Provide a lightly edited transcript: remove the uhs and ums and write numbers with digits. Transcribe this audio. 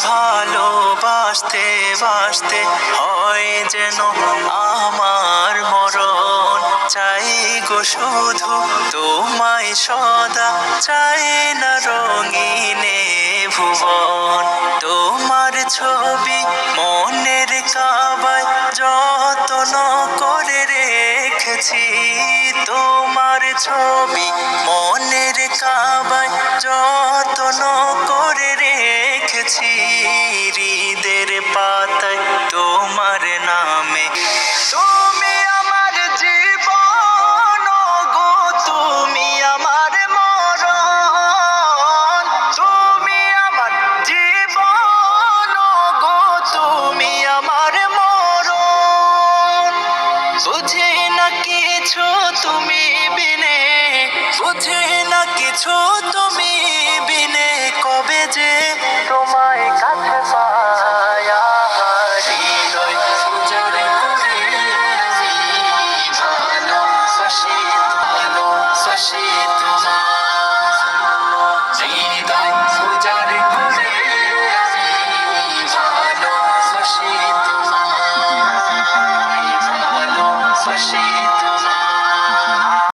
ভালোবাসতে বাসতে হয় যেন আমার মরণ। চাই গো শুধু তোমায় সদা, চাই না রঙিনে ভুবন। তোমার ছবি মনের কাবায় যত্ন করে রেখেছি, তোমার ছবি মনের কাবায় যত্ন করে রেখেছি। হৃদে